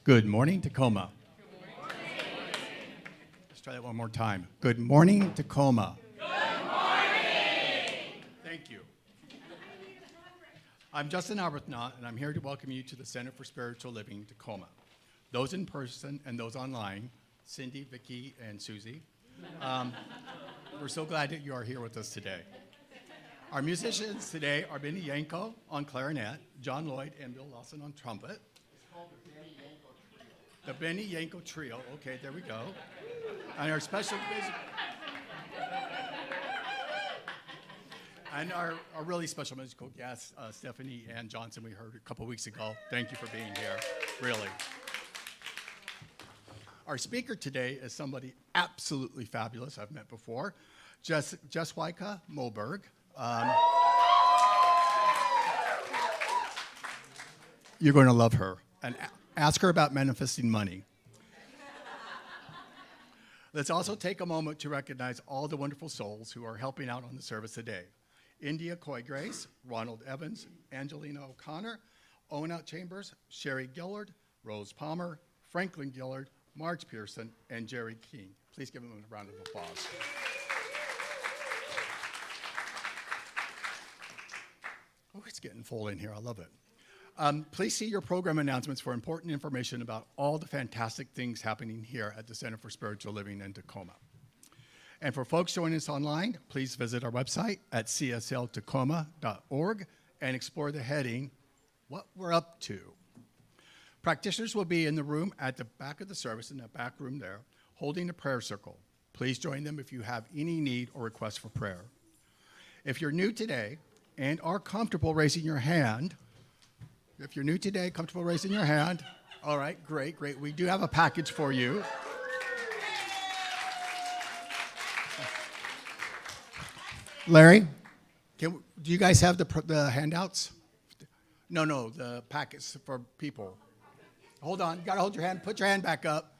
Good morning, Tacoma. Good morning. Let's try that one more time. Good morning, Tacoma. Good morning. Thank you. I'm Justin Arbuthnot, and I'm here to welcome you to the Center for Spiritual Living, Tacoma. Those in person and those online, Cindy, Vicki, and Susie, we're so glad that you are here with us today. Our musicians today are Yangco on clarinet, John Lloyd and Bill Lawson on trumpet. It's called the Yangco Trio. The Yangco Trio. Okay, there we go. And our special and our really special musical guests, Stephanie and Johnson, we heard a couple weeks ago. Thank you for being here, really. Our speaker today is somebody absolutely fabulous I've met before, Jessyca Moberg. You're going to love her. And ask her about manifesting money. Let's also take a moment to recognize all the wonderful souls who are helping out on the service today. India Coy Grace, Ronald Evans, Angelina O'Connor, Ona Chambers, Sherry Gillard, Rose Palmer, Franklin Gillard, Marge Pearson, and Jerry King. Please give them a round of applause. Oh, it's getting full in here. I love it. Please see your program announcements for important information about all the fantastic things happening here at the Center for Spiritual Living in Tacoma. And for folks joining us online, please visit our website at csltacoma.org and explore the heading, What We're Up To. Practitioners will be in the room at the back of the service, in that back room there, holding a prayer circle. Please join them if you have any need or request for prayer. If you're new today and are comfortable raising your hand, all right, great. We do have a package for you. Larry, do you guys have the handouts? No, the packets for people. Hold on, you gotta hold your hand, put your hand back up.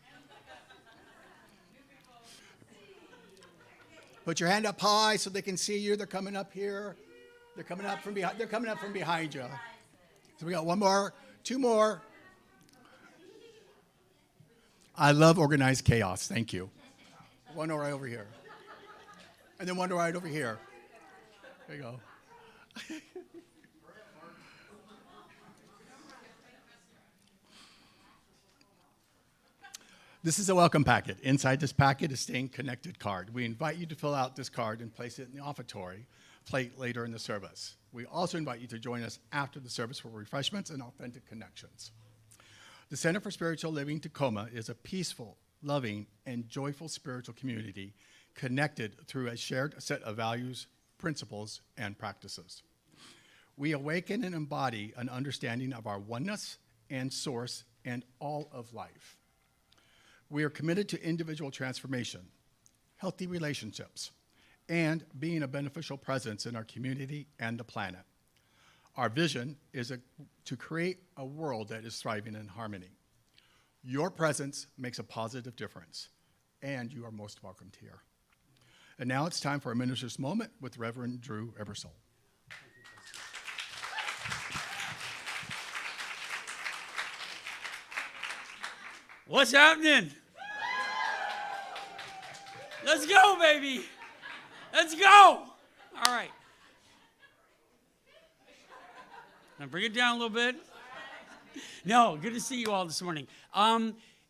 Put your hand up high so they can see you. They're coming up here. They're coming up from behind you. So we got one more, two more. I love organized chaos, thank you. One right over here. And then one right over here. There you go. This is a welcome packet. Inside this packet is a Staying Connected card. We invite you to fill out this card and place it in the offertory plate later in the service. We also invite you to join us after the service for refreshments and authentic connections. The Center for Spiritual Living Tacoma is a peaceful, loving, and joyful spiritual community connected through a shared set of values, principles, and practices. We awaken and embody an understanding of our oneness and source and all of life. We are committed to individual transformation, healthy relationships, and being a beneficial presence in our community and the planet. Our vision is to create a world that is thriving in harmony. Your presence makes a positive difference, and you are most welcomed here. And now it's time for a minister's moment with Reverend Drew Ebersole. What's happening? Let's go, baby. Let's go. All right. Now bring it down a little bit. No, good to see you all this morning.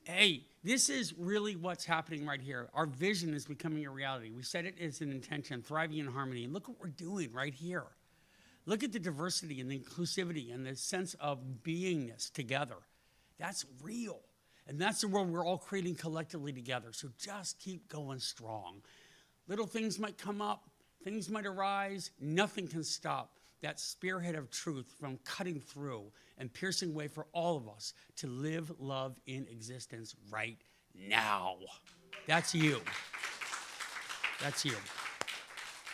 Hey, this is really what's happening right here. Our vision is becoming a reality. We said it as an intention, thriving in harmony. And look what we're doing right here. Look at the diversity and the inclusivity and the sense of beingness together. That's real. And that's the world we're all creating collectively together. So just keep going strong. Little things might come up. Things might arise. Nothing can stop that spearhead of truth from cutting through and piercing way for all of us to live love in existence right now. That's you. That's you.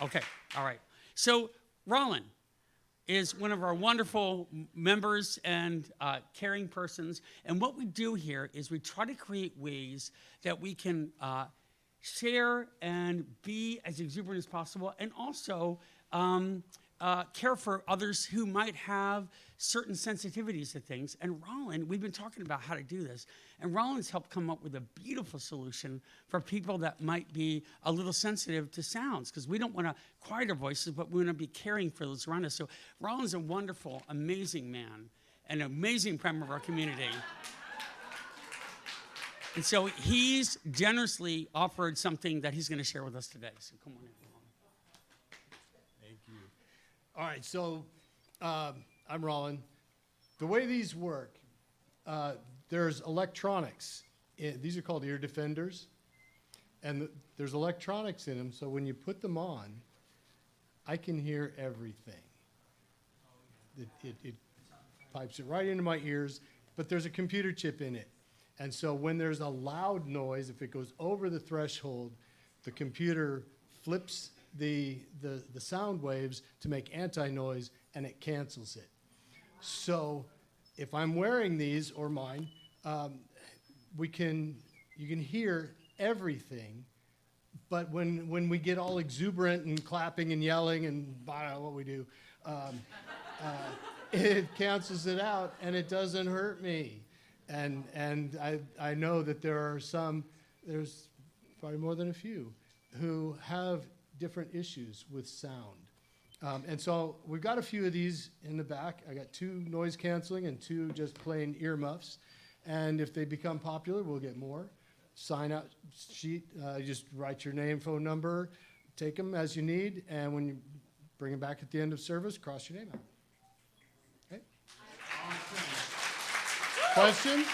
Okay, all right. So Ronald is one of our wonderful members and caring persons. And what we do here is we try to create ways that we can share and be as exuberant as possible, and also care for others who might have certain sensitivities to things. And Ronald, we've been talking about how to do this, and Ronald's helped come up with a beautiful solution for people that might be a little sensitive to sounds, because we don't want to quiet our voices, but we want to be caring for those around us. So Ronald's a wonderful, amazing man, an amazing member of our community. And so he's generously offered something that he's going to share with us today. So come on in. Thank you. All right, so I'm Ronald. The way these work, there's electronics. These are called ear defenders. And there's electronics in them, so when you put them on, I can hear everything. It pipes it right into my ears, but there's a computer chip in it. And so when there's a loud noise, if it goes over the threshold, the computer flips the sound waves to make anti-noise, and it cancels it. So if I'm wearing these, or mine, you can hear everything, but when we get all exuberant and clapping and yelling and I don't know what we do, it cancels it out, and it doesn't hurt me. And I know that there's probably more than a few, who have different issues with sound. And so we've got a few of these in the back. I got 2 noise canceling and 2 just plain earmuffs. And if they become popular, we'll get more. Sign out sheet, you just write your name, phone number, take them as you need, and when you bring them back at the end of service, cross your name out. Okay? Questions?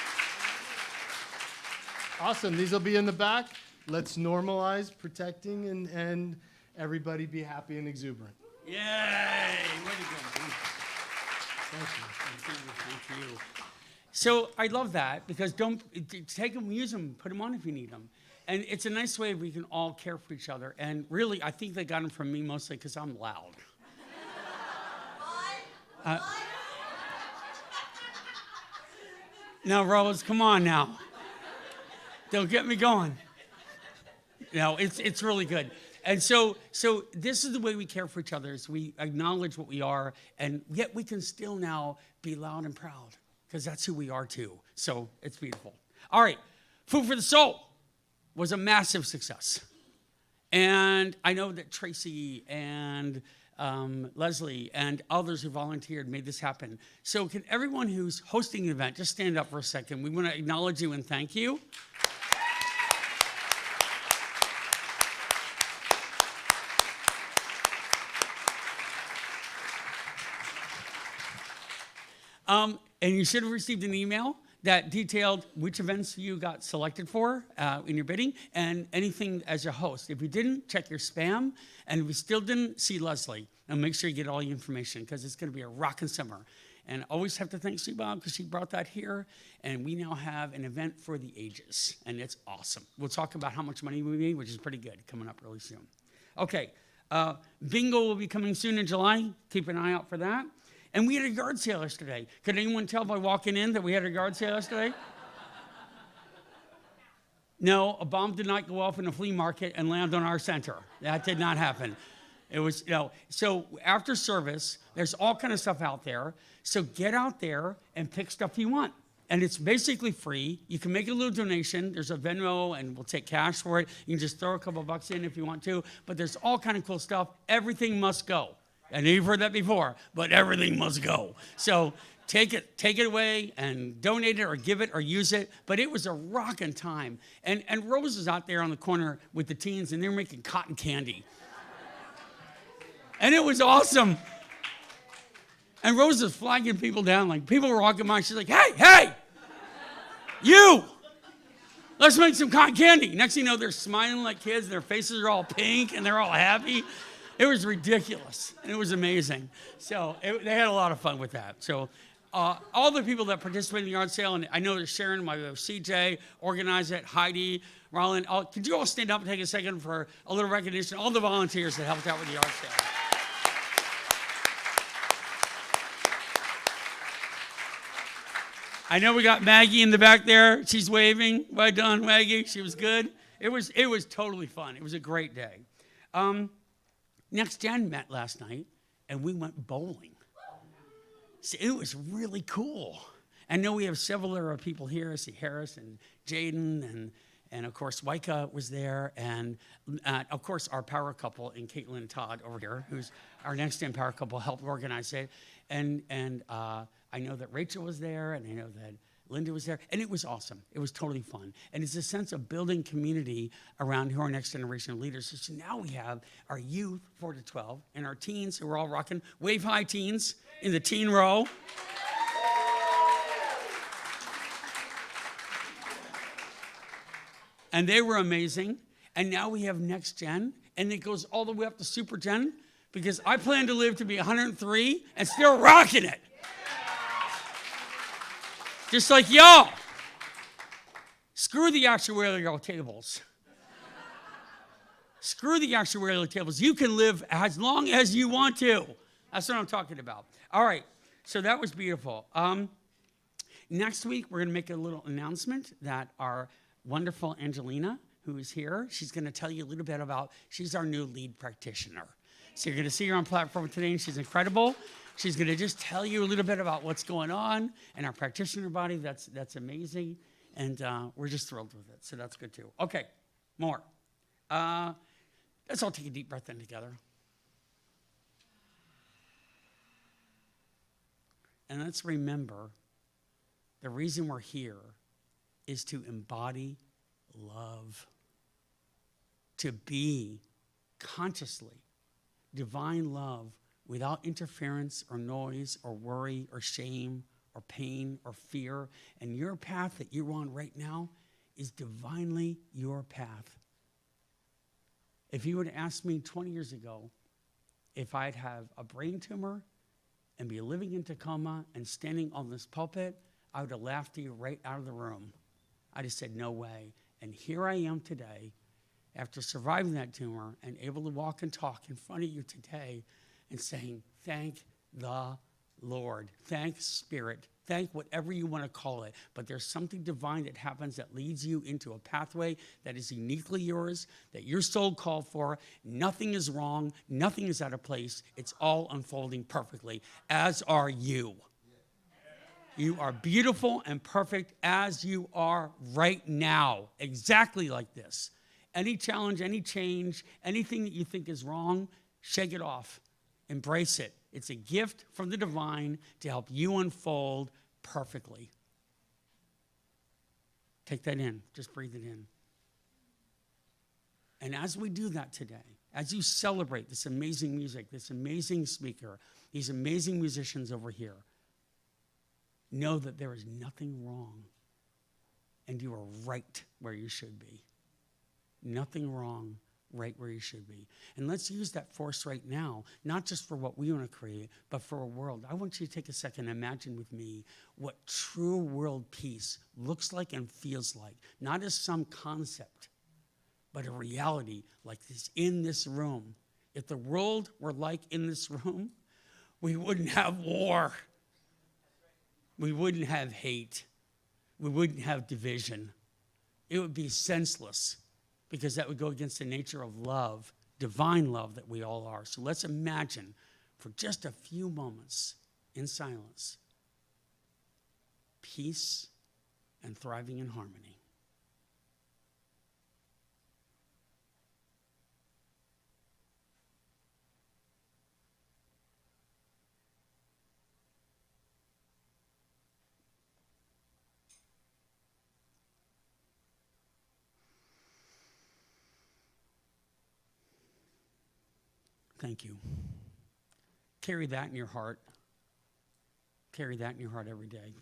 Awesome. These will be in the back. Let's normalize protecting and everybody be happy and exuberant. Yay! Way to go. Thank you. Thank you. So I love that, because don't take them, use them, put them on if you need them. And it's a nice way we can all care for each other. And really, I think they got them from me mostly because I'm loud. Now, Rose, come on now. Don't get me going. No, it's really good. And so this is the way we care for each other, is we acknowledge what we are, and yet we can still now be loud and proud, because that's who we are too. So it's beautiful. All right, Food for the Soul was a massive success. And I know that Tracy and Leslie and others who volunteered made this happen. So can everyone who's hosting the event just stand up for a second? We want to acknowledge you and thank you. And you should have received an email that detailed which events you got selected for in your bidding, and anything as a host. If you didn't, check your spam. And if you still didn't, see Leslie. And make sure you get all the information, because it's going to be a rockin' summer. And always have to thank Sue Bob, because she brought that here. And we now have an event for the ages, and it's awesome. We'll talk about how much money we made, which is pretty good, coming up really soon. Okay, bingo will be coming soon in July. Keep an eye out for that. And we had a yard sale yesterday. Could anyone tell by walking in that we had a yard sale yesterday? No, a bomb did not go off in a flea market and land on our center. That did not happen. It was, so after service, there's all kind of stuff out there. So get out there and pick stuff you want. And it's basically free. You can make a little donation. There's a Venmo, and we'll take cash for it. You can just throw a couple bucks in if you want to. But there's all kind of cool stuff. Everything must go. I know you've heard that before, but everything must go. So take it away and donate it or give it or use it. But it was a rockin' time. And Rose was out there on the corner with the teens, and they were making cotton candy. And it was awesome. And Rose was flagging people down. Like, people were walking by. She's like, hey, you, let's make some cotton candy. Next thing you know, they're smiling like kids. Their faces are all pink, and they're all happy. It was ridiculous, and it was amazing. So they had a lot of fun with that. So all the people that participated in the yard sale, and I know that Sharon, my wife CJ, organized it, Heidi, Ronald, could you all stand up and take a second for a little recognition? All the volunteers that helped out with the yard sale. I know we got Maggie in the back there. She's waving. Well done, Maggie. She was good. It was totally fun. It was a great day. Next Gen met last night, and we went bowling. So it was really cool. I know we have several other people here. I see Harris and Jaden, and of course, Waika was there, and of course, our power couple in Caitlin and Todd over here, who's our next-gen power couple, helped organize it. And I know that Rachel was there, and I know that Linda was there, and it was awesome. It was totally fun. And it's a sense of building community around who our next generation of leaders. So now we have our youth, 4 to 12, and our teens who are all rocking. Wave high, teens, in the teen row. And they were amazing. And now we have next gen, and it goes all the way up to super gen, because I plan to live to be 103 and still rocking it. Just like y'all. Screw the actuarial tables. Screw the actuarial tables. You can live as long as you want to. That's what I'm talking about. All right, so that was beautiful. Next week, we're going to make a little announcement that our wonderful Angelina, who is here, she's going to tell you a little bit about, she's our new lead practitioner. So you're going to see her on platform today, and she's incredible. She's going to just tell you a little bit about what's going on in our practitioner body. That's amazing, and we're just thrilled with it, so that's good too. Okay, more. Let's all take a deep breath in together. And let's remember the reason we're here is to embody love, to be consciously divine love without interference or noise or worry or shame or pain or fear. And your path that you're on right now is divinely your path. If you would have asked me 20 years ago if I'd have a brain tumor and be living in Tacoma and standing on this pulpit, I would have laughed you right out of the room. I just said, no way. And here I am today, after surviving that tumor and able to walk and talk in front of you today and saying, thank the Lord, thank Spirit, thank whatever you want to call it. But there's something divine that happens that leads you into a pathway that is uniquely yours, that your soul called for. Nothing is wrong. Nothing is out of place. It's all unfolding perfectly, as are you. You are beautiful and perfect as you are right now, exactly like this. Any challenge, any change, anything that you think is wrong, shake it off. Embrace it. It's a gift from the divine to help you unfold perfectly. Take that in. Just breathe it in. And as we do that today, as you celebrate this amazing music, this amazing speaker, these amazing musicians over here, know that there is nothing wrong and you are right where you should be. Nothing wrong, right where you should be. And let's use that force right now, not just for what we want to create, but for a world. I want you to take a second and imagine with me what true world peace looks like and feels like, not as some concept, but a reality like this in this room. If the world were like in this room, we wouldn't have war. We wouldn't have hate. We wouldn't have division. It would be senseless because that would go against the nature of love, divine love that we all are. So let's imagine for just a few moments in silence, peace and thriving in harmony. Thank you. Carry that in your heart. Carry that in your heart every day.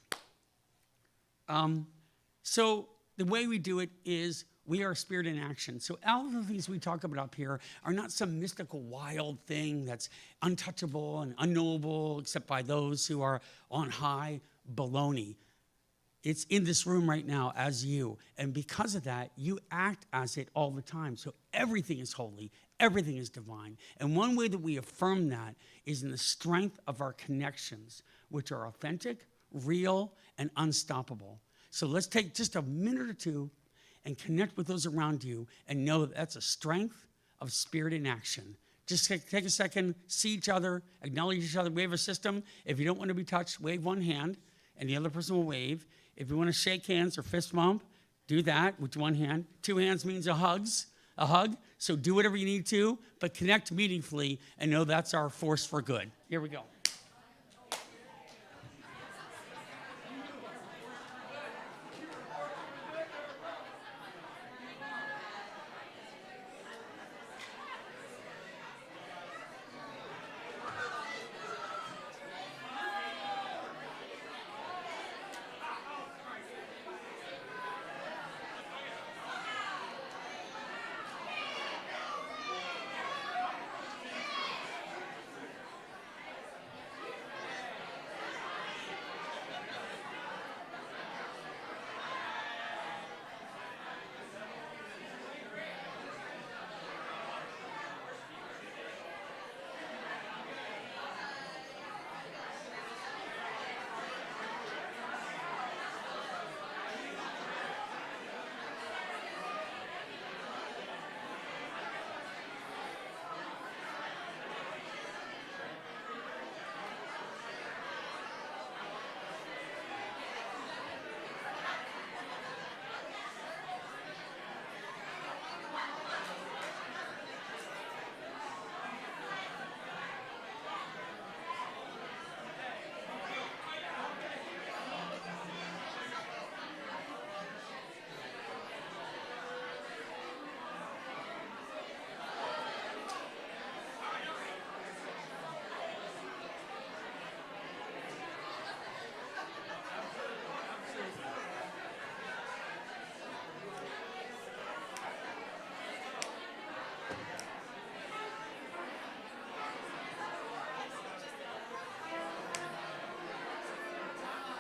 So the way we do it is we are spirit in action. So all of the things we talk about up here are not some mystical, wild thing that's untouchable and unknowable except by those who are on high. Baloney. It's in this room right now as you. And because of that, you act as it all the time. So everything is holy. Everything is divine. And one way that we affirm that is in the strength of our connections, which are authentic, real, and unstoppable. So let's take just a minute or two and connect with those around you and know that that's a strength of spirit in action Just take a second, see each other, acknowledge each other. We have a system. If you don't want to be touched, wave one hand, and the other person will wave. If you want to shake hands or fist bump, do that with one hand. Two hands means a hug. So do whatever you need to, but connect meaningfully and know that's our force for good. Here we go.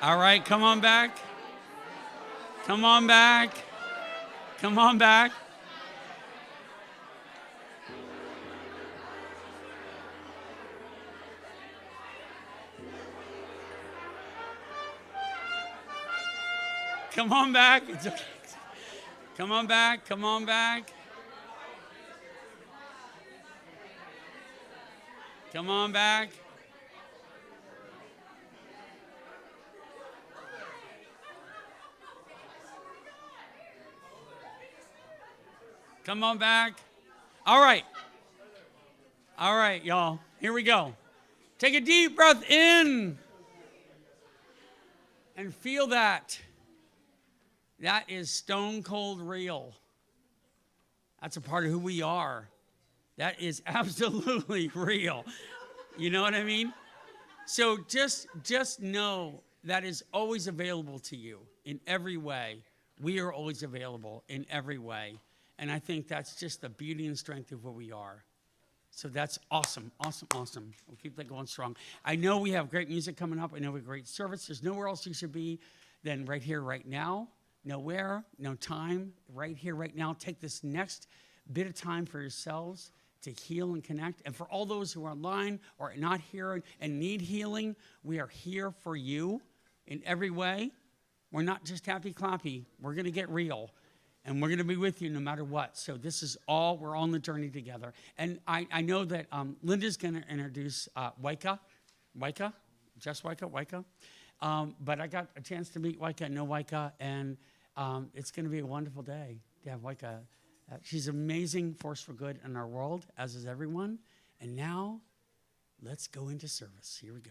All right, come on back. Come on back. Come on back. Come on back. It's okay. Come on back. Come on back. Come on back. Come on back. All right. All right, y'all. Here we go. Take a deep breath in and feel that. That is stone cold real. That's a part of who we are. That is absolutely real. You know what I mean? So just know that is always available to you in every way. We are always available in every way. And I think that's just the beauty and strength of what we are. So that's awesome, awesome, awesome. We'll keep that going strong. I know we have great music coming up. I know we have great service. There's nowhere else you should be than right here, right now. Nowhere, no time, right here, right now. Take this next bit of time for yourselves to heal and connect. And for all those who are online or not here and need healing, we are here for you in every way. We're not just happy clappy. We're going to get real. And we're going to be with you no matter what. So this is all, we're on the journey together. And I know that Linda's going to introduce Yangco. Just Yangco. But I got a chance to meet Yangco and know Yangco. And it's going to be a wonderful day to have Yangco. She's an amazing force for good in our world, as is everyone. And now, let's go into service. Here we go.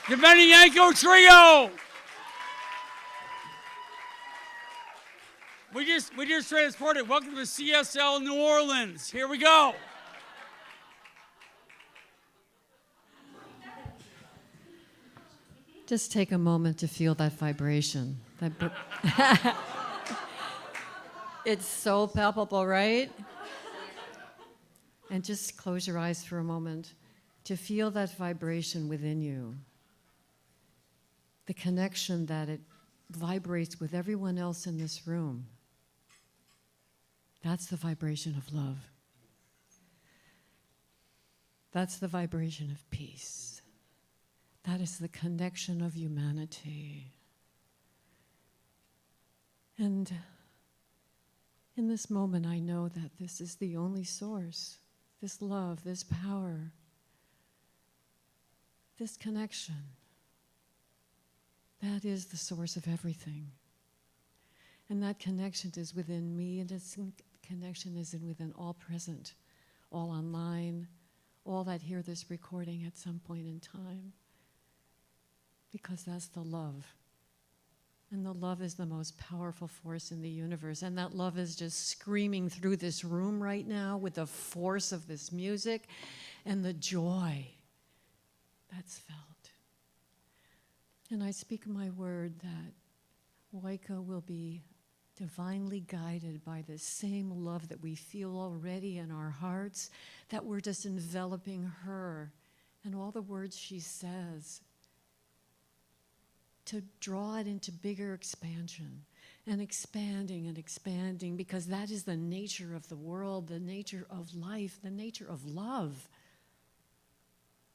The Yangco Trio. We just transported. Welcome to CSL New Orleans. Here we go. Just take a moment to feel that vibration. It's so palpable, right? And just close your eyes for a moment to feel that vibration within you. The connection that it vibrates with everyone else in this room. That's the vibration of love. That's the vibration of peace. That is the connection of humanity. And in this moment, I know that this is the only source, this love, this power, this connection. That is the source of everything. And that connection is within me, and its connection is within all present, all online, all that hear this recording at some point in time. Because that's the love. And the love is the most powerful force in the universe. And that love is just screaming through this room right now with the force of this music and the joy that's felt. And I speak my word that Yangco will be divinely guided by the same love that we feel already in our hearts, that we're just enveloping her and all the words she says, to draw it into bigger expansion and expanding, because that is the nature of the world, the nature of life, the nature of love.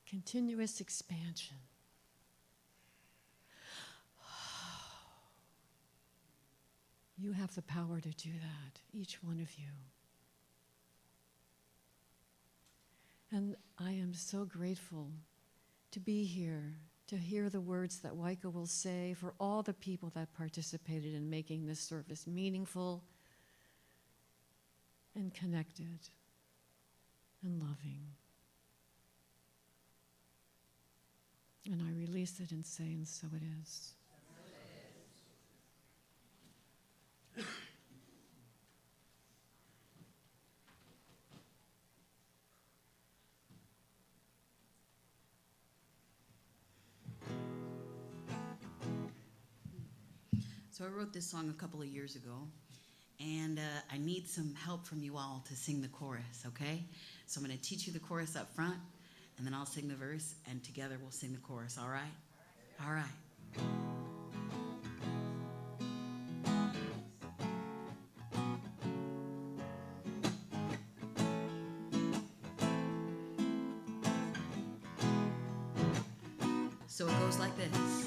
Continuous expansion. You have the power to do that, each one of you. And I am so grateful to be here, to hear the words that Yangco will say, for all the people that participated in making this service meaningful and connected and loving. And I release it and say, and so it is. So I wrote this song a couple of years ago, and I need some help from you all to sing the chorus, okay? So I'm going to teach you the chorus up front, and then I'll sing the verse, and together we'll sing the chorus, all right? All right. So it goes like this.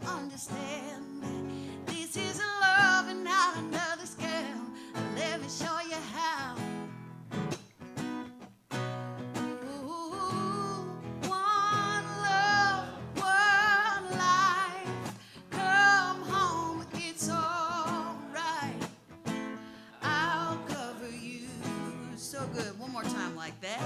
Understand that this is a love and not another scam. Let me show you how. Ooh, one love, one life. Come home, it's all right. I'll cover you. So good. One more time like that.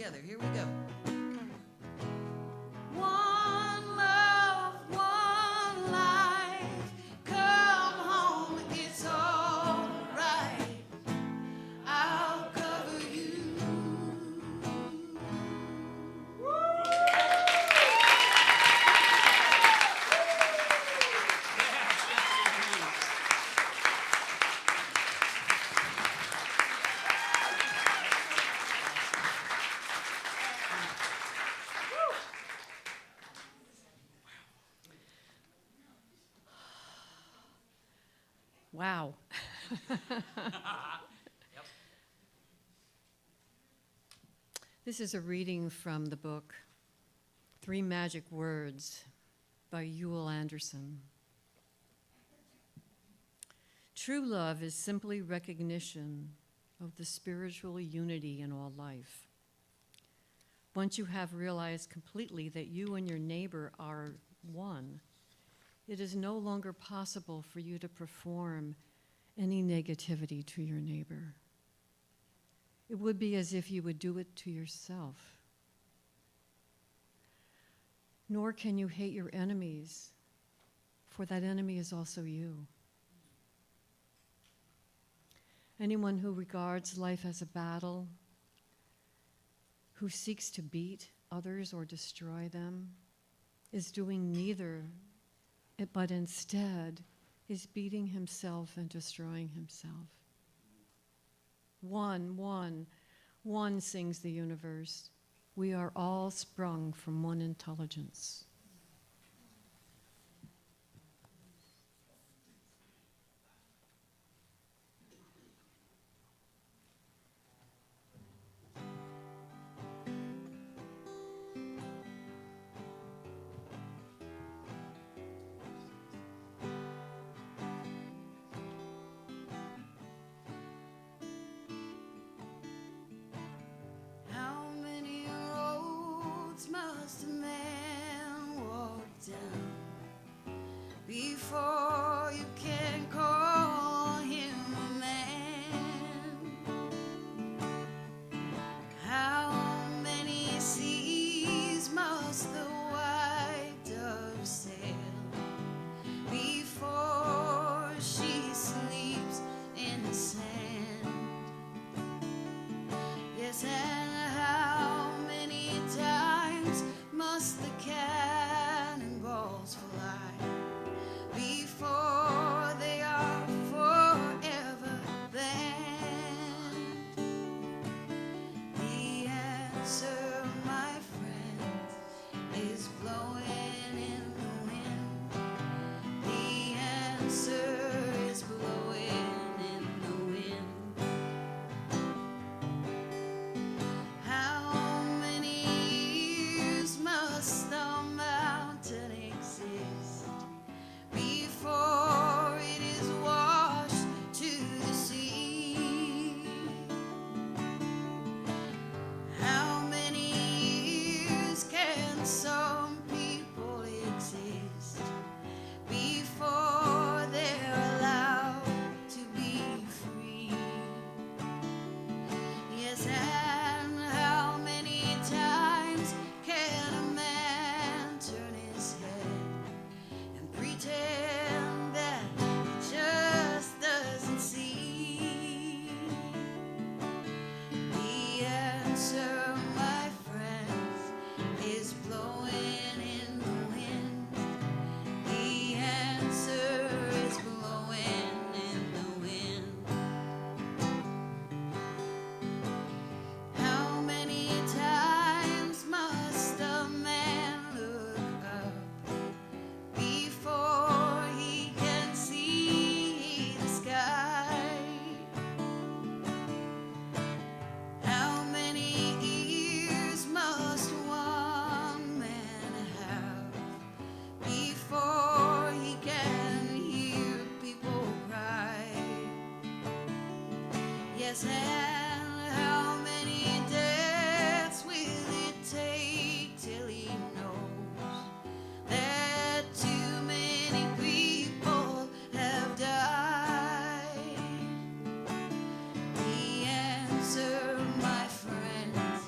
together. Here we go. One love, one life. Come home, it's all right. I'll cover you. Wow. This is a reading from the book Three Magic Words by Ewell Anderson. True love is simply recognition of the spiritual unity in all life. Once you have realized completely that you and your neighbor are one, it is no longer possible for you to perform any negativity to your neighbor. It would be as if you would do it to yourself. Nor can you hate your enemies, for that enemy is also you. Anyone who regards life as a battle, who seeks to beat others or destroy them, is doing neither, but instead is beating himself and destroying himself. One, sings the universe. We are all sprung from one intelligence. How many roads must a man walk down before you can call him a man? How many seas must the white dove sail before she sleeps in the sand? Yes, and how many times must the cannonballs fly before they are forever banned? The answer, my friend, is blowing in the wind. The answer is blowing in the wind. How many years must the mountain exist before it is washed to the sea? How many years can some people exist before they're allowed to be free? Yes, and how many times can a man turn his head and pretend that he just doesn't see? The answer, my friends, is blowing in the wind. The answer is blowing in the wind. How many times must a man look up before he can see the sky? How many ears must one man have before he can hear people cry? Yes, and how many deaths will it take till he knows that too many people have died? The answer, my friends,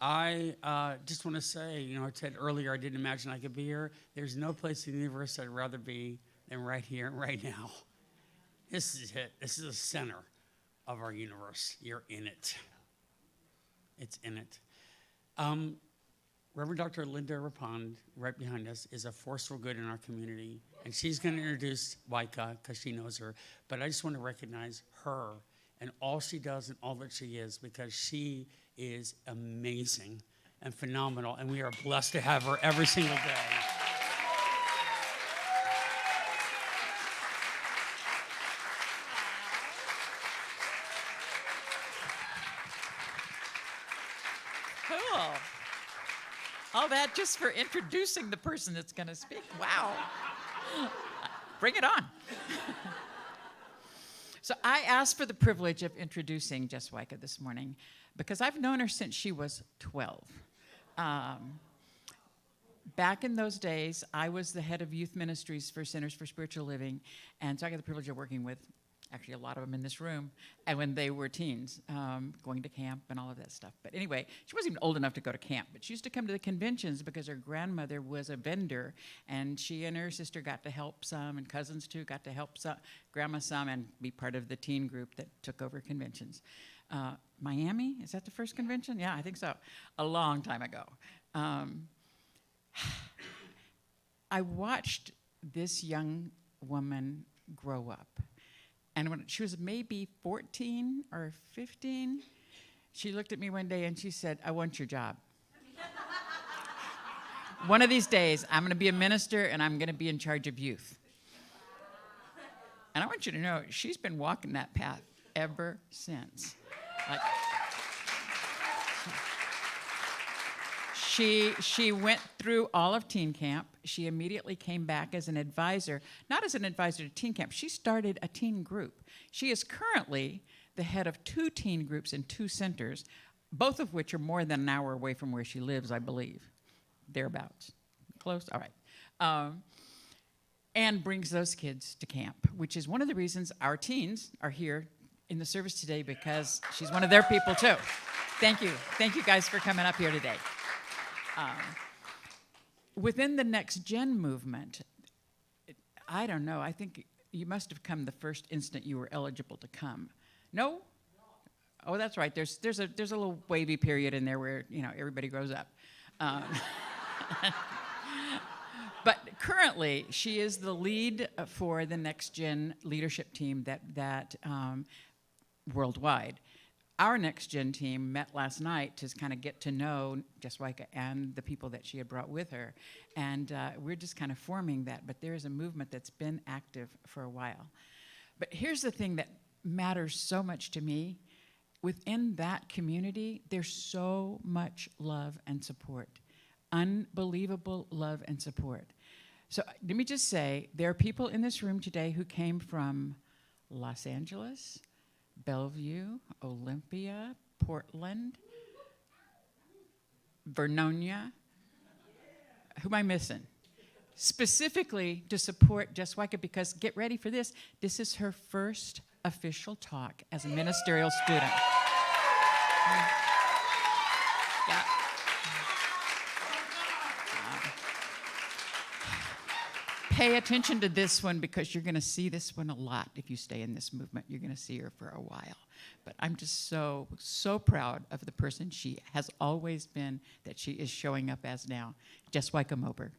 I just want to say, you know, I said earlier I didn't imagine I could be here. There's no place in the universe I'd rather be than right here and right now. This is it. This is the center of our universe. You're in it. It's in it. Reverend Dr. Linda Rapond, right behind us, is a force for good in our community. And she's going to introduce Yangco because she knows her. But I just want to recognize her and all she does and all that she is, because she is amazing and phenomenal. And we are blessed to have her every single day. Cool. All that just for introducing the person that's going to speak. Wow. Bring it on. So I asked for the privilege of introducing Jessyca this morning because I've known her since she was 12. Back in those days, I was the head of youth ministries for Centers for Spiritual Living, and so I got the privilege of working with actually a lot of them in this room, and when they were teens, going to camp and all of that stuff. But anyway, she wasn't even old enough to go to camp, but she used to come to the conventions because her grandmother was a vendor, and she and her sister got to help some, and cousins too got to help some, grandma some, and be part of the teen group that took over conventions. Miami, is that the first convention? Yeah, I think so. A long time ago. I watched this young woman grow up. And when she was maybe 14 or 15, she looked at me one day and she said, "I want your job. One of these days, I'm going to be a minister and I'm going to be in charge of youth." And I want you to know, she's been walking that path ever since. Like, she went through all of teen camp. She immediately came back as an advisor, not as an advisor to teen camp. She started a teen group. She is currently the head of 2 teen groups in 2 centers, both of which are more than an hour away from where she lives, I believe. Thereabouts. Close? All right. And brings those kids to camp, which is one of the reasons our teens are here in the service today, because she's one of their people too. Thank you. Thank you guys for coming up here today. Within the Next Gen movement, I don't know, I think you must have come the first instant you were eligible to come. No? Oh, that's right. There's a little wavy period in there where, you know, everybody grows up. But currently, she is the lead for the Next Gen leadership team that worldwide. Our Next Gen team met last night to kind of get to know Jessyca and the people that she had brought with her. And we're just kind of forming that. But there is a movement that's been active for a while. But here's the thing that matters so much to me. Within that community, there's so much love and support. Unbelievable love and support. So let me just say, there are people in this room today who came from Los Angeles, Bellevue, Olympia, Portland, Vernonia. Who am I missing? Specifically to support Jessyca, because get ready for this. This is her first official talk as a ministerial student. Yeah. Pay attention to this one, because you're going to see this one a lot if you stay in this movement. You're going to see her for a while. But I'm just so, so proud of the person she has always been, that she is showing up as now. Jessyca Moberg.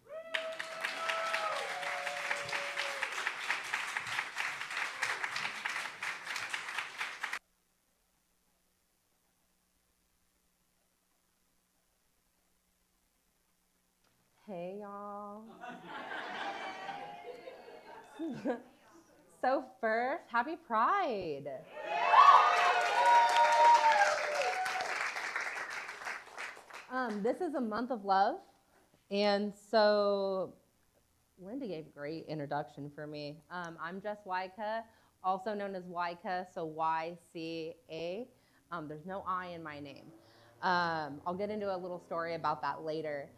Hey, y'all. So first, happy Pride. This is a month of love, and so Linda gave a great introduction for me. I'm Jessyca, also known as Yangco, so Y-C-A. There's no I in my name. I'll get into a little story about that later.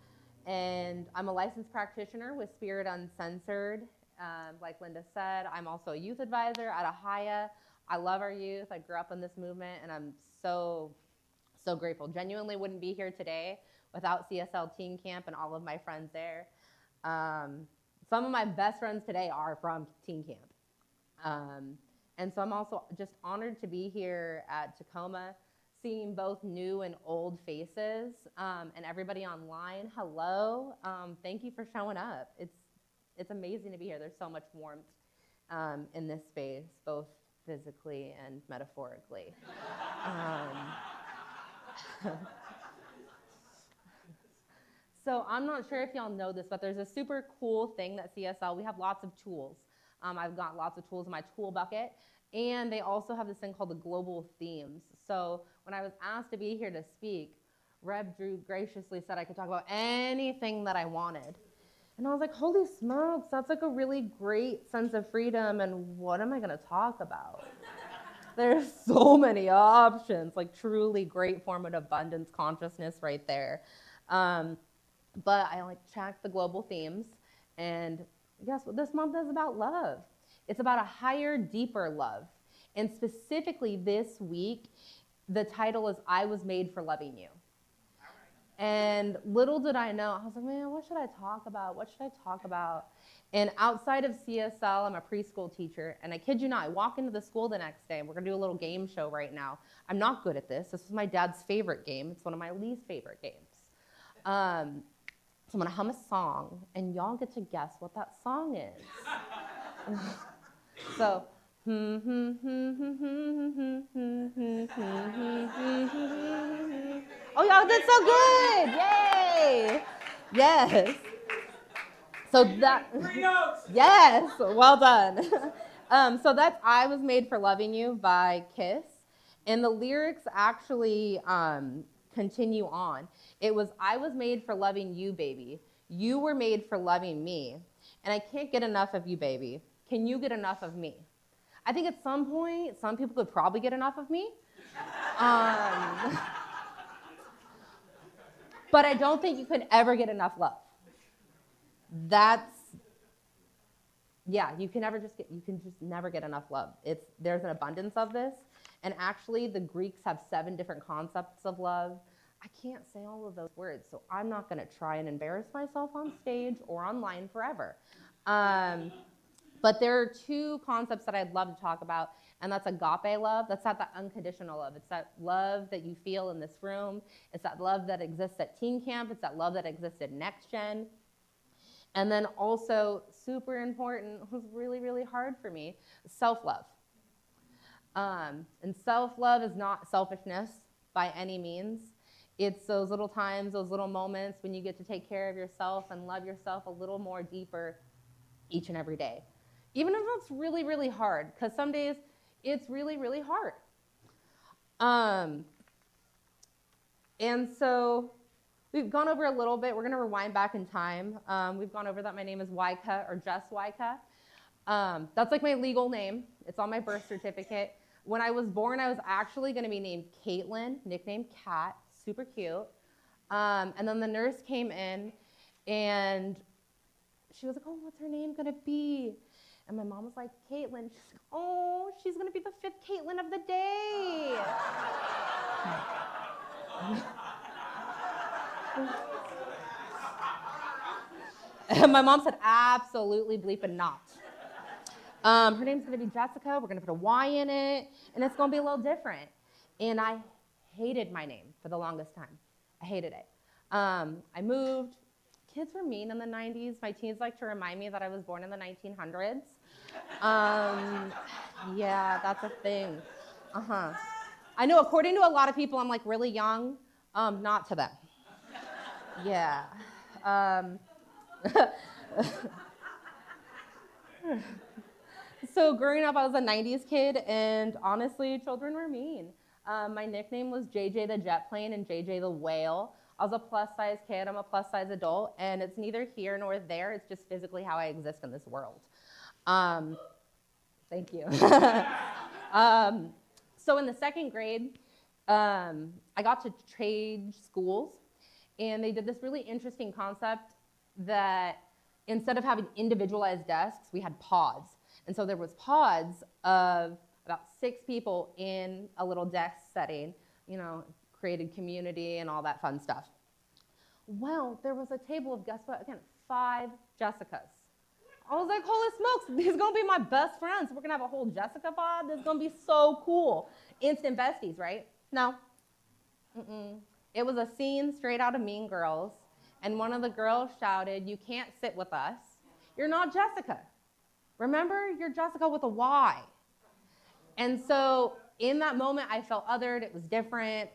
And I'm a licensed practitioner with Spirit Uncensored. Like Linda said, I'm also a youth advisor at Ahia. I love our youth. I grew up in this movement, and I'm so, So grateful. Genuinely wouldn't be here today without CSL Teen Camp and all of my friends there. Some of my best friends today are from Teen Camp. And so I'm also just honored to be here at Tacoma, seeing both new and old faces, and everybody online. Hello. Thank you for showing up. It's amazing to be here. There's so much warmth in this space, both physically and metaphorically. So I'm not sure if y'all know this, but there's a super cool thing that CSL, we have lots of tools. I've got lots of tools in my tool bucket, and they also have this thing called the global themes. So when I was asked to be here to speak, Reb Drew graciously said I could talk about anything that I wanted. And I was like, holy smokes, that's like a really great sense of freedom, and what am I gonna talk about? There's so many options, like truly great form of abundance consciousness right there. But I like checked the global themes, and guess what this month is about? Love. It's about a higher, deeper love. And specifically this week, the title is I Was Made for Loving You. And little did I know, I was like, man, what should I talk about? What should I talk about? And outside of CSL, I'm a preschool teacher. And I kid you not, I walk into the school the next day, and we're going to do a little game show right now. I'm not good at this. This is my dad's favorite game. It's one of my least favorite games. So I'm going to hum a song, and y'all get to guess what that song is. So, oh, y'all did so good! Yay! Yes. So that, yes, well done. So that's I Was Made for Loving You by Kiss. And the lyrics actually continue on. It was, I was made for loving you, baby. You were made for loving me. And I can't get enough of you, baby. Can you get enough of me? I think at some point, some people could probably get enough of me. But I don't think you could ever get enough love. You can just never get enough love. There's an abundance of this. And actually, the Greeks have 7 different concepts of love. I can't say all of those words, so I'm not going to try and embarrass myself on stage or online forever. But there are 2 concepts that I'd love to talk about, and that's agape love. That's not that unconditional love. It's that love that you feel in this room. It's that love that exists at Teen Camp. It's that love that exists at Next Gen. And then also, super important, was really, really hard for me, self-love. And self-love is not selfishness by any means. It's those little times, those little moments when you get to take care of yourself and love yourself a little more deeper each and every day. Even if it's really, really hard, because some days it's really, really hard. And so we've gone over a little bit. We're going to rewind back in time. We've gone over that my name is Jessyca, or Jess Jessyca. That's like my legal name. It's on my birth certificate. When I was born, I was actually going to be named Caitlin, nicknamed Cat, super cute. And then the nurse came in, and she was like, oh, what's her name going to be? And my mom was like, Caitlin. She's like, oh, she's going to be the 5th Caitlin of the day. And my mom said, absolutely bleeping not. Her name's going to be Jessyca. We're going to put a Y in it, and it's going to be a little different. And I hated my name for the longest time. I hated it. I moved. Kids were mean in the 90s. My teens like to remind me that I was born in the 1900s. Yeah, that's a thing. I know according to a lot of people, I'm like really young. Not to them. Yeah. So growing up, I was a 90s kid, and honestly, children were mean. My nickname was JJ the Jet Plane and JJ the Whale. I was a plus-size kid. I'm a plus-size adult, and it's neither here nor there. It's just physically how I exist in this world. Thank you. So in the 2nd grade, I got to trade schools, and they did this really interesting concept that instead of having individualized desks, we had pods. And so there was pods of about 6 people in a little desk setting, created community and all that fun stuff. Well, there was a table of, guess what, again, 5 Jessicas. I was like, holy smokes, these are gonna be my best friends. We're gonna have a whole Jessyca pod. This is gonna be so cool. Instant besties, right? No. It was a scene straight out of Mean Girls, and one of the girls shouted, "You can't sit with us. You're not Jessyca. Remember, you're Jessyca with a Y." And so in that moment, I felt othered. It was different,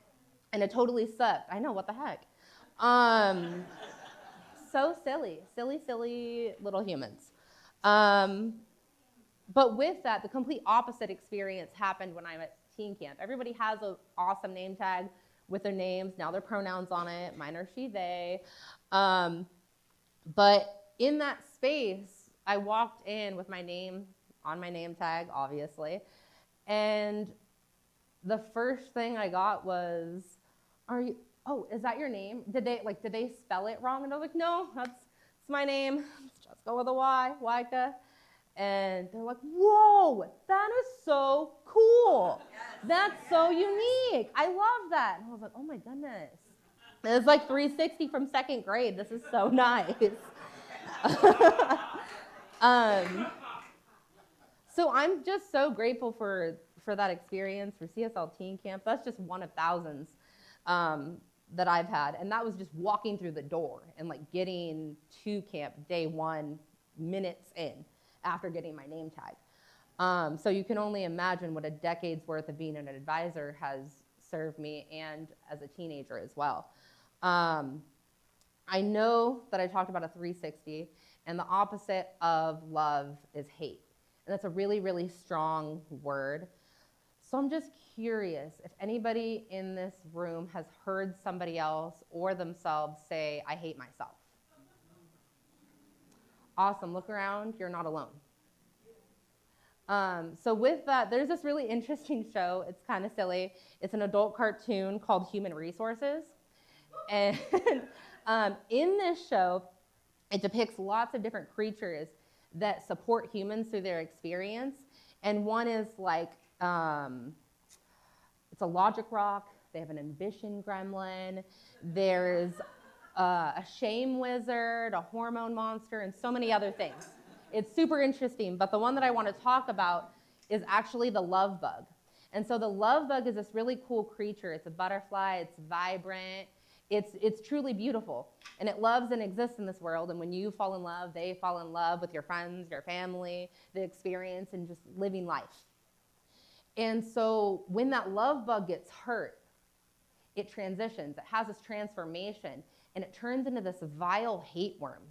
and it totally sucked. I know, what the heck? So silly little humans. But with that, the complete opposite experience happened when I was at teen camp. Everybody has an awesome name tag with their names. Now their pronouns on it. Mine are she, they. But in that space, I walked in with my name on my name tag, obviously. And the first thing I got was, oh, is that your name? Did they spell it wrong? And I was like, no, that's my name. Just go with a Y, Yangco. And they're like, whoa, that is so cool. That's so unique. I love that. And I was like, oh my goodness. It was like 360 from 2nd grade. This is so nice. So I'm just so grateful for that experience, for CSL Teen Camp. That's just one of thousands that I've had. And that was just walking through the door and like getting to camp day 1, minutes in after getting my name tag. So you can only imagine what a decade's worth of being an advisor has served me, and as a teenager as well. I know that I talked about a 360, and the opposite of love is hate. And that's a really, really strong word. So I'm just curious if anybody in this room has heard somebody else or themselves say, I hate myself. Awesome, look around, you're not alone. So with that, there's this really interesting show. It's kind of silly. It's an adult cartoon called Human Resources. And in this show, it depicts lots of different creatures that support humans through their experience. And one is like, it's a logic rock. They have an ambition gremlin. There's a shame wizard, a hormone monster, and so many other things. It's super interesting, but the one that I want to talk about is actually the love bug. And so the love bug is this really cool creature. It's a butterfly, it's vibrant, it's truly beautiful. And it loves and exists in this world, and when you fall in love, they fall in love with your friends, your family, the experience, and just living life. And so when that love bug gets hurt, it transitions, it has this transformation, and it turns into this vile hate worm.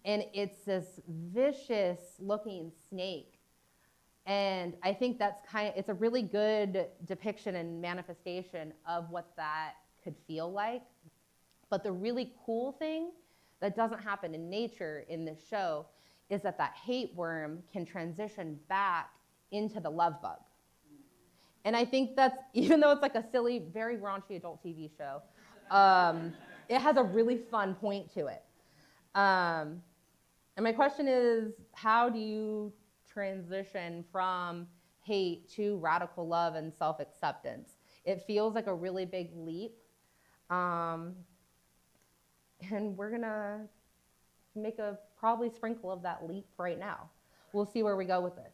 And it's this vicious looking snake. And I think it's a really good depiction and manifestation of what that could feel like. But the really cool thing that doesn't happen in nature in this show is that hate worm can transition back into the love bug. And I think that's, even though it's like a silly, very raunchy adult TV show, it has a really fun point to it. And my question is, how do you transition from hate to radical love and self-acceptance? It feels like a really big leap. And we're gonna make a probably sprinkle of that leap right now. We'll see where we go with this.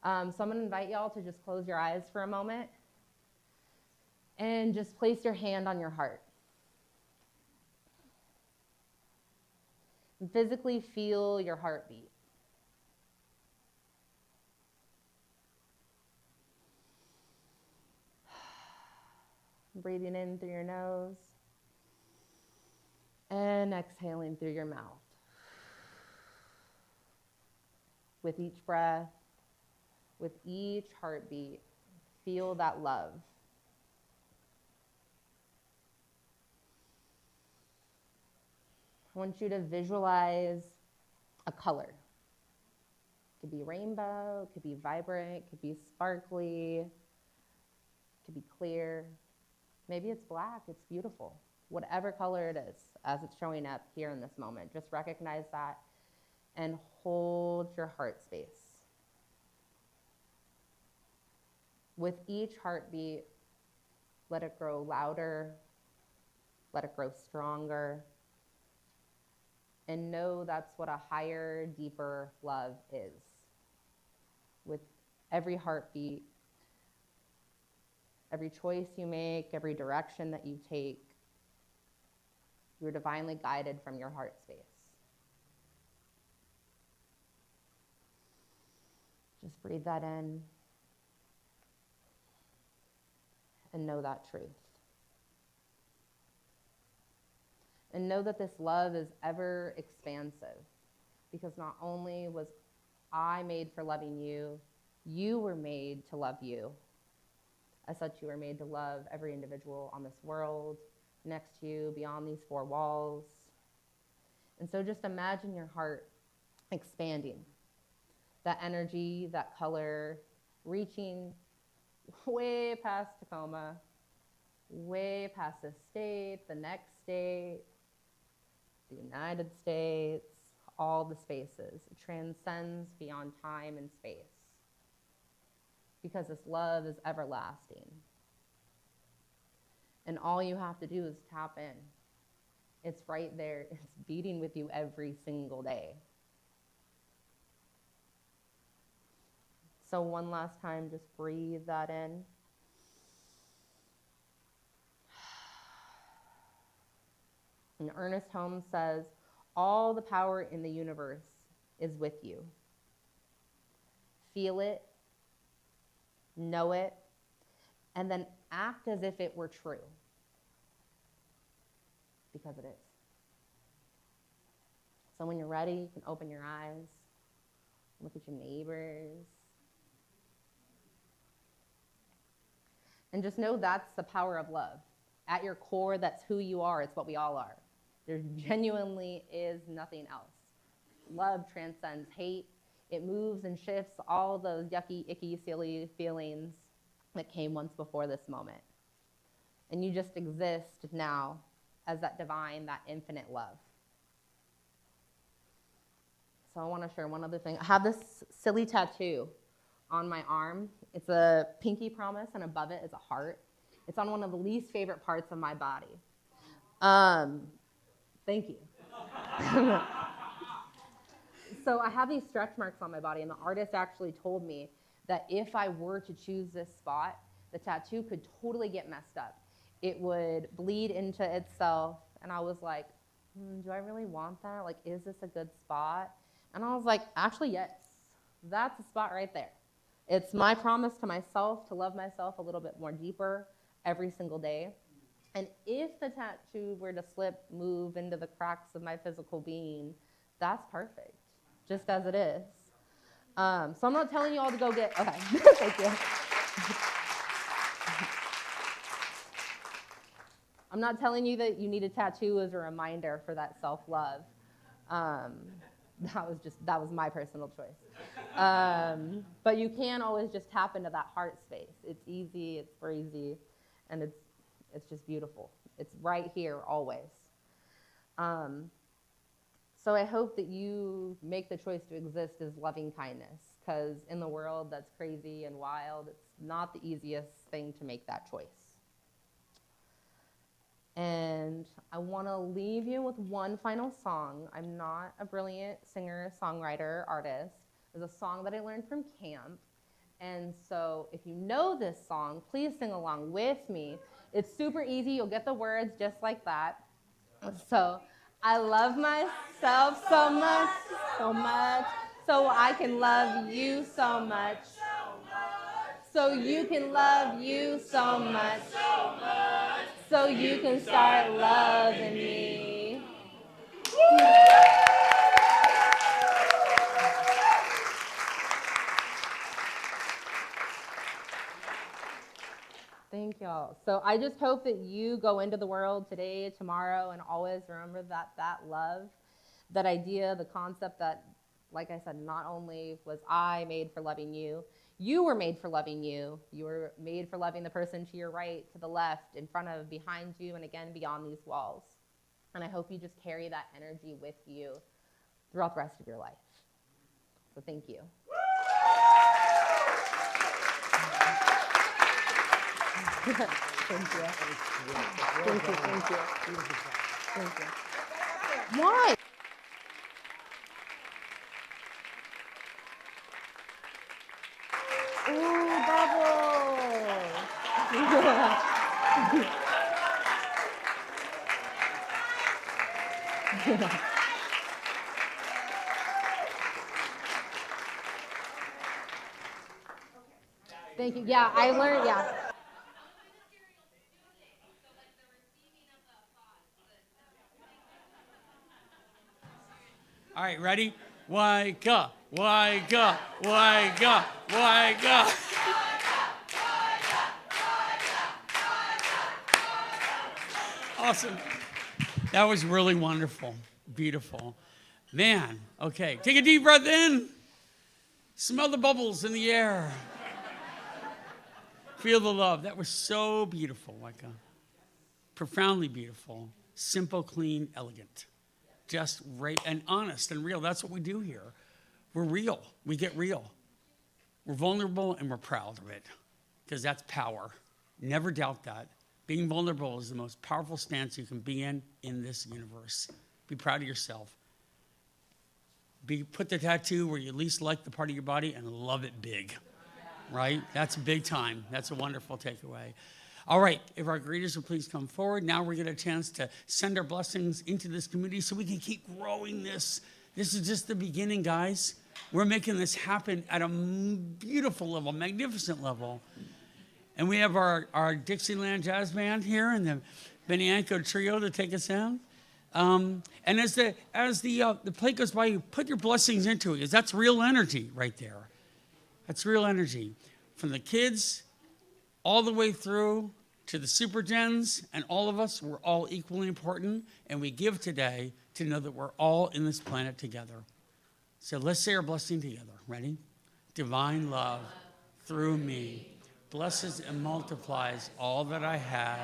So I'm gonna invite y'all to just close your eyes for a moment and just place your hand on your heart. And physically feel your heartbeat. Breathing in through your nose and exhaling through your mouth. With each breath, with each heartbeat, feel that love. I want you to visualize a color. It could be rainbow, it could be vibrant, it could be sparkly, it could be clear. Maybe it's black, it's beautiful. Whatever color it is, as it's showing up here in this moment, just recognize that and hold your heart space. With each heartbeat, Let it grow louder. Let it grow stronger. And know that's what a higher, deeper love is. With every heartbeat, every choice you make, every direction that you take, you're divinely guided from your heart space. Just breathe that in and know that truth. And know that this love is ever expansive, because not only was I made for loving you, you were made to love you. As such, you were made to love every individual on this world, next to you, beyond these four walls. And so just imagine your heart expanding. That energy, that color, reaching way past Tacoma, way past this state, the next state, the United States, all the spaces. It transcends beyond time and space, because this love is everlasting. And all you have to do is tap in. It's right there. It's beating with you every single day. So one last time, just breathe that in. And Ernest Holmes says, all the power in the universe is with you. Feel it, know it, and then act as if it were true. Because it is. So when you're ready, you can open your eyes, look at your neighbors, and just know that's the power of love. At your core, that's who you are. It's what we all are. There genuinely is nothing else. Love transcends hate. It moves and shifts all those yucky, icky, silly feelings that came once before this moment. And you just exist now as that divine, that infinite love. So I want to share one other thing. I have this silly tattoo on my arm. It's a pinky promise, and above it is a heart. It's on one of the least favorite parts of my body. Thank you. So I have these stretch marks on my body, and the artist actually told me that if I were to choose this spot, the tattoo could totally get messed up. It would bleed into itself, and I was like, do I really want that? Like, is this a good spot? And I was like, actually, yes. That's the spot right there. It's my promise to myself to love myself a little bit more deeper every single day. And if the tattoo were to slip, move into the cracks of my physical being, that's perfect, just as it is. So I'm not telling you all to go get, okay, thank you. I'm not telling you that you need a tattoo as a reminder for that self-love. That was my personal choice. But you can always just tap into that heart space. It's easy, it's breezy, and it's just beautiful. It's right here always. So I hope that you make the choice to exist as loving kindness, because in the world that's crazy and wild, it's not the easiest thing to make that choice. And I want to leave you with one final song. I'm not a brilliant singer, songwriter, artist. It's a song that I learned from camp. And so if you know this song, please sing along with me. It's super easy. You'll get the words just like that. So I love myself so much, so much, so I can love you so much. So you can love you so much. So you can start loving me. Thank y'all. So I just hope that you go into the world today, tomorrow, and always remember that love, that idea, the concept that, like I said, not only was I made for loving you, you were made for loving you. You were made for loving the person to your right, to the left, in front of, behind you, and again, beyond these walls. And I hope you just carry that energy with you throughout the rest of your life. So thank you. Thank you. Thank you. Thank you. Thank you. Why? Ooh, bubbles. Thank you. Yeah, I learned, yeah. All right, ready? Yangco, Yangco, Yangco, Yangco. Awesome. That was really wonderful. Beautiful. Man, okay. Take a deep breath in. Smell the bubbles in the air. Feel the love. That was so beautiful, Yangco. Profoundly beautiful. Simple, clean, elegant. Just right and honest and real. That's what we do here. We're real. We get real. We're vulnerable and we're proud of it because that's power. Never doubt that. Being vulnerable is the most powerful stance you can be in this universe. Be proud of yourself. Put the tattoo where you least like the part of your body and love it big, right? That's big time. That's a wonderful takeaway. All right, if our greeters will please come forward. Now we get a chance to send our blessings into this community so we can keep growing this. This is just the beginning, guys. We're making this happen at a beautiful level, magnificent level. And we have our Dixieland Jazz Band here and the Yangco Trio to take us in. And as the plate goes by, you put your blessings into it, because that's real energy right there. That's real energy. From the kids all the way through to the super gens and all of us, we're all equally important. And we give today to know that we're all in this planet together. So let's say our blessing together. Ready? Divine love through me blesses and multiplies all that I have,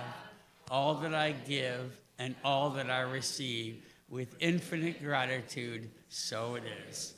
all that I give, and all that I receive with infinite gratitude. So it is.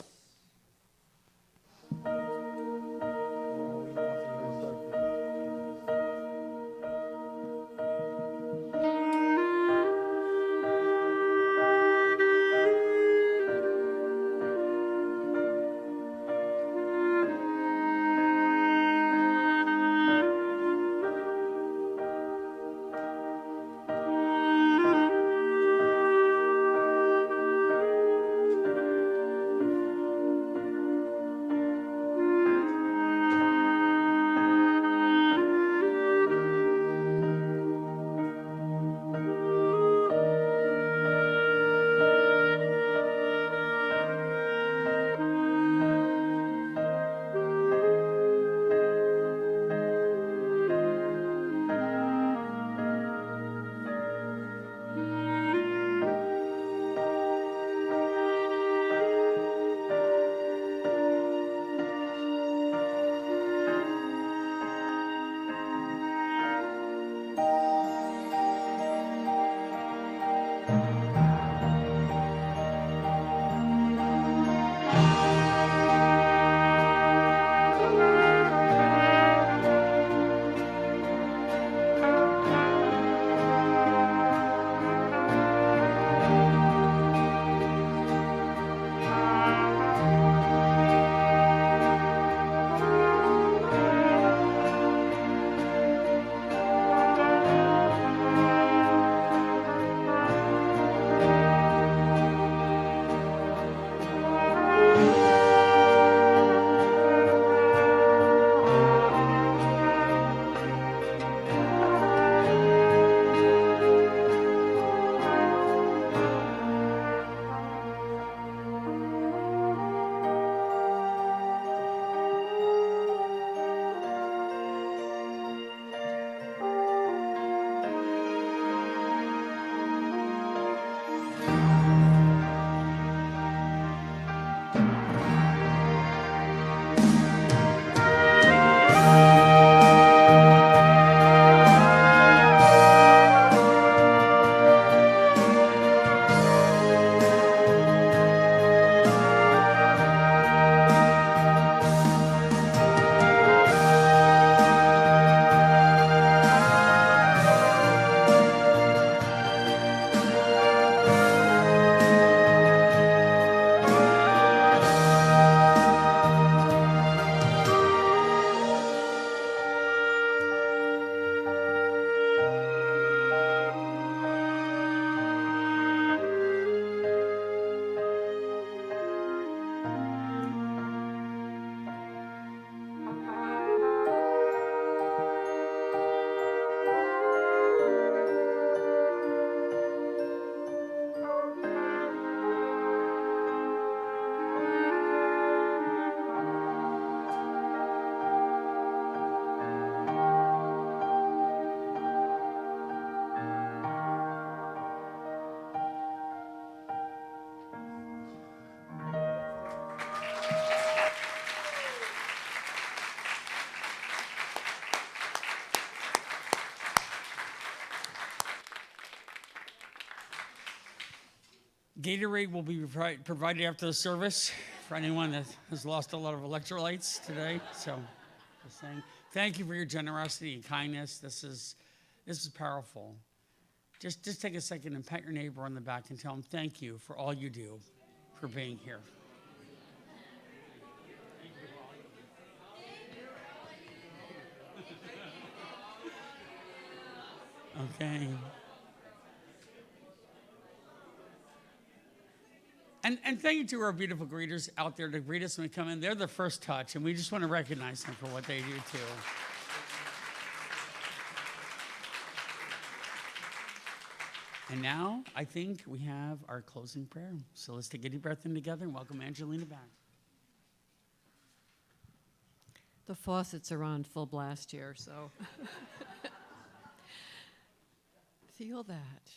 Gatorade will be provided after the service for anyone that has lost a lot of electrolytes today. So, just saying, thank you for your generosity and kindness. This is powerful. Just take a second and pat your neighbor on the back and tell him thank you for all you do for being here. Okay. And thank you to our beautiful greeters out there to greet us when we come in. They're the first touch, and we just want to recognize them for what they do too. And now I think we have our closing prayer. So let's take a deep breath in together and welcome Angelina back. The faucets are on full blast here, so feel that.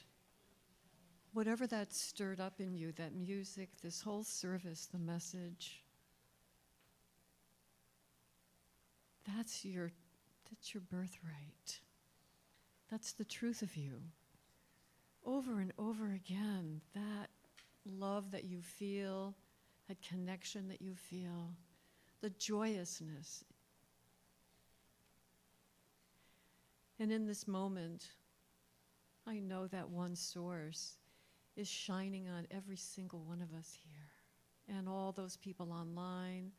Whatever that stirred up in you, that music, this whole service, the message, that's your birthright. That's the truth of you. Over and over again, that love that you feel, that connection that you feel, the joyousness. And in this moment, I know that one source is shining on every single one of us here, and all those people online,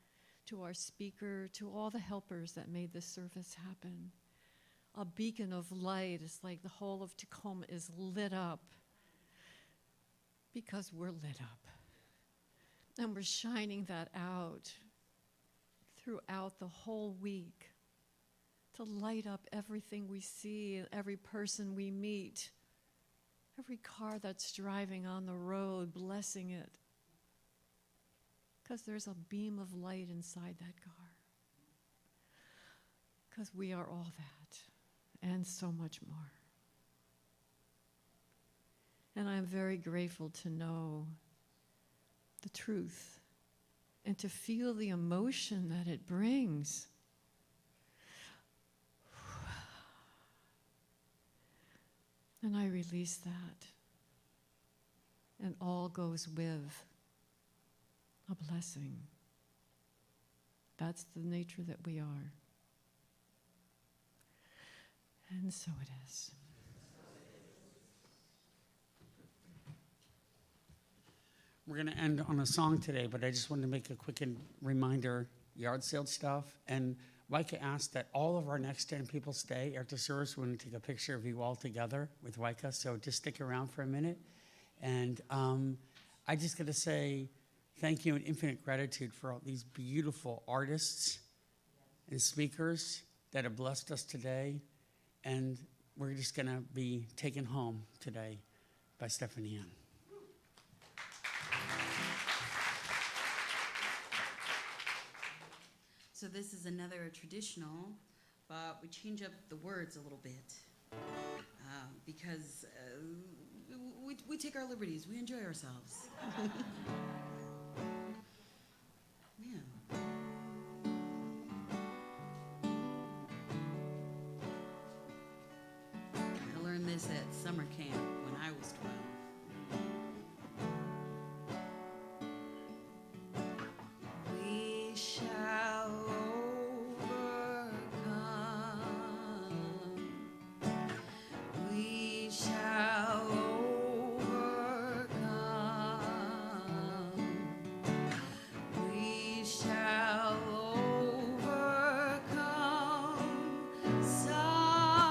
to our speaker, to all the helpers that made this service happen. A beacon of light. It's like the whole of Tacoma is lit up because we're lit up. And we're shining that out throughout the whole week to light up everything we see, every person we meet, every car that's driving on the road, blessing it. Because there's a beam of light inside that car. Because we are all that. And so much more. And I'm very grateful to know the truth and to feel the emotion that it brings. And I release that. And all goes with a blessing. That's the nature that we are. And so it is. We're going to end on a song today, but I just wanted to make a quick reminder, yard sale stuff. And Yangco asked that all of our next 10 people stay after service. We're going to take a picture of you all together with Yangco, so just stick around for a minute. And I just got to say thank you and infinite gratitude for all these beautiful artists and speakers that have blessed us today. And we're just going to be taken home today by Stephanie Ann. So this is another traditional, but we change up the words a little bit because we take our liberties. We enjoy ourselves. Yeah. I learned this at summer camp when I was 12. We shall overcome. We shall overcome. We shall overcome someday.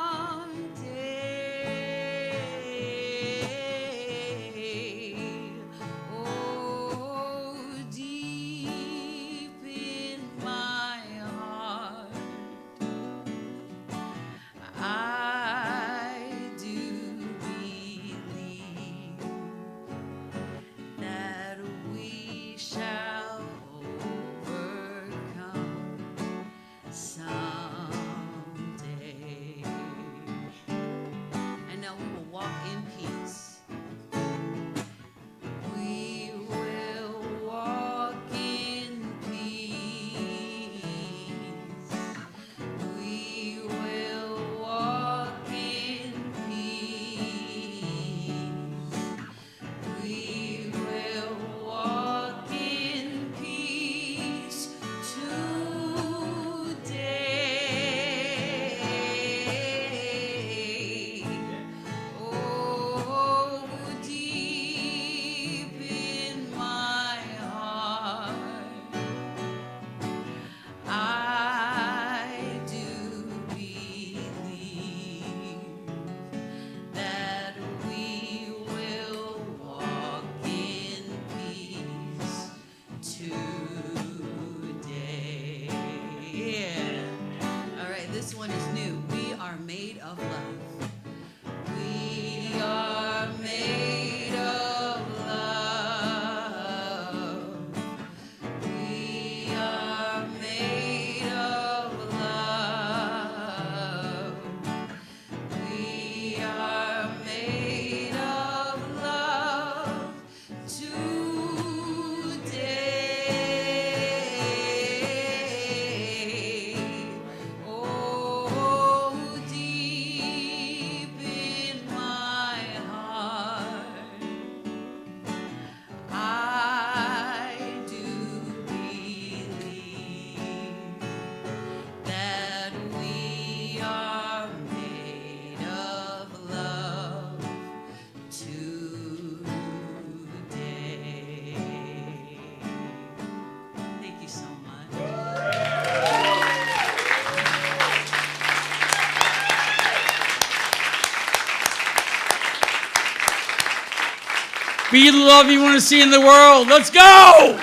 Be the love you want to see in the world. Let's go!